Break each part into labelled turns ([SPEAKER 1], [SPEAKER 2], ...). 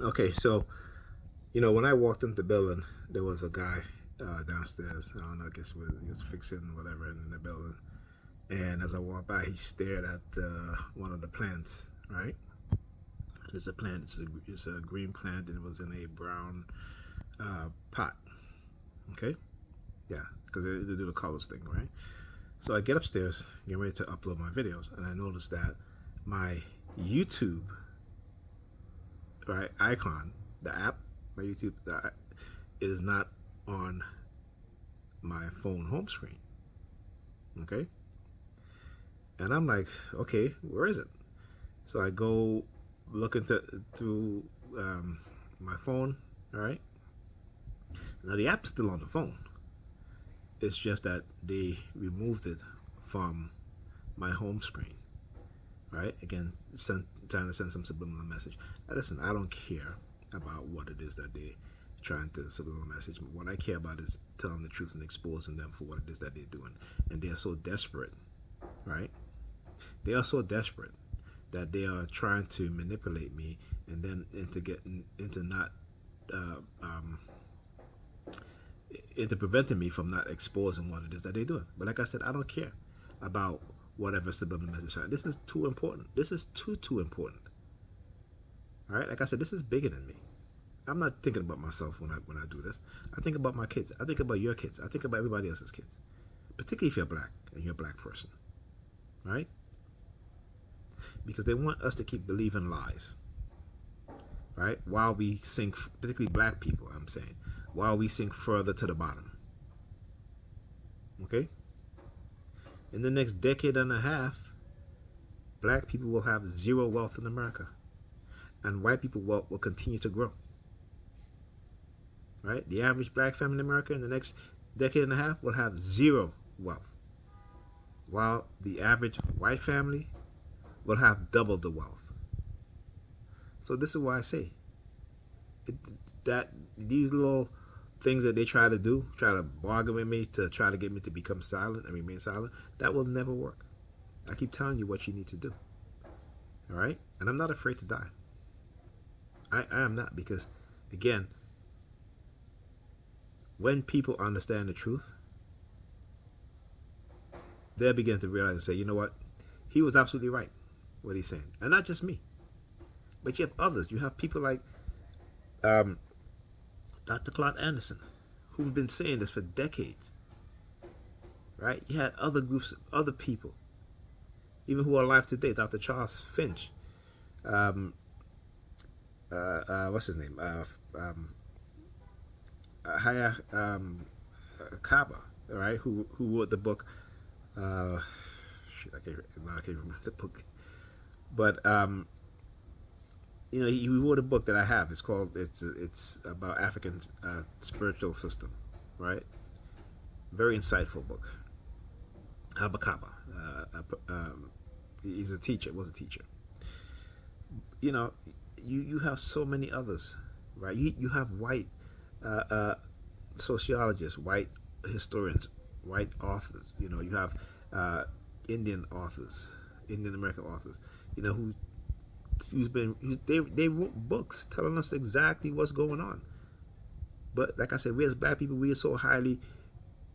[SPEAKER 1] Okay, so when I walked into the building, there was a guy downstairs. I don't know, I guess he was fixing whatever in the building. And as I walked by, he stared at one of the plants. Right, it's a plant. It's a green plant, and it was in a brown pot. Okay, yeah, because they do the colors thing, right? So I get upstairs, get ready to upload my videos, and I noticed that my YouTube right icon, the app, my YouTube is not on my phone home screen. Okay, and I'm like, okay, where is it? So I go look into through my phone. All right, now the app is still on the phone. It's just that they removed it from my home screen. Right, again, trying to send some subliminal message. Now, listen, I don't care about what it is that they trying to subliminal message. What I care about is telling the truth and exposing them for what it is that they're doing. And they are so desperate, right? They are so desperate that they are trying to manipulate me and then into getting into not uh, um, into preventing me from not exposing what it is that they're doing. But like I said, I don't care about whatever subliminal message. This is too important. This is too important. All right, like I said, this is bigger than me. I'm not thinking about myself when I do this. I think about my kids. I think about your kids. I think about everybody else's kids, particularly if you're black and you're a black person, right? Because they want us to keep believing lies, right? While we sink, particularly black people, I'm saying, while we sink further to the bottom. Okay? In the next decade and a half, black people will have zero wealth in America, and white people will continue to grow. Right? The average black family in America in the next decade and a half will have zero wealth, while the average white family will have double the wealth. So this is why I say that these little things that they try to do, try to bargain with me to try to get me to become silent and remain silent, that will never work. I keep telling you what you need to do. All right? And I'm not afraid to die. I am not, because, again, when people understand the truth, they'll begin to realize and say, you know what? He was absolutely right, what he's saying. And not just me, but you have others. You have people like Dr. Claude Anderson, who've been saying this for decades. Right? You had other groups, other people, even who are alive today. Dr. Charles Finch, what's his name? Haya Kaba, right? Who wrote the book? I can't remember the book. But he wrote a book that I have. It's called it's about African spiritual system, right? Very insightful book. Habakaba. He's a teacher. Was a teacher. You have so many others, right? You have white sociologists, white historians, white authors. You have Indian authors, Indian American authors. They wrote books telling us exactly what's going on. But like I said, we as black people, we are so highly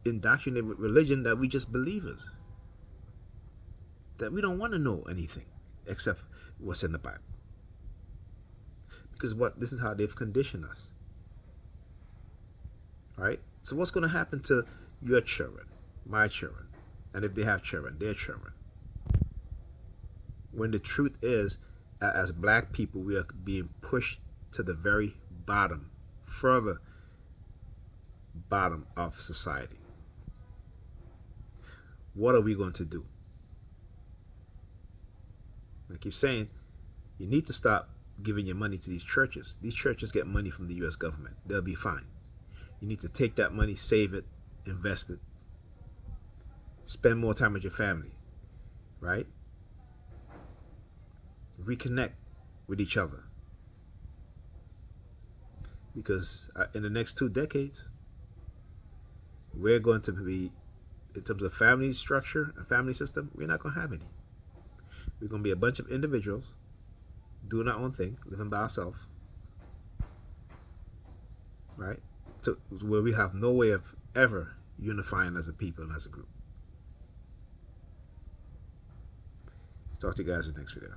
[SPEAKER 1] indoctrinated with religion that we just believers. That we don't want to know anything except what's in the Bible. Because this is how they've conditioned us. All right? So what's going to happen to your children, my children, and if they have children, their children? When the truth is, as black people, we are being pushed to the very bottom, further bottom of society. What are we going to do? I keep saying, you need to stop giving your money to these churches. These churches get money from the U.S. government. They'll be fine. You need to take that money, save it, invest it, spend more time with your family, right? Reconnect with each other. Because in the next 2 decades, we're going to be, in terms of family structure and family system, we're not going to have any. We're going to be a bunch of individuals doing our own thing, living by ourselves, right? So where we have no way of ever unifying as a people and as a group. Talk to you guys in the next video.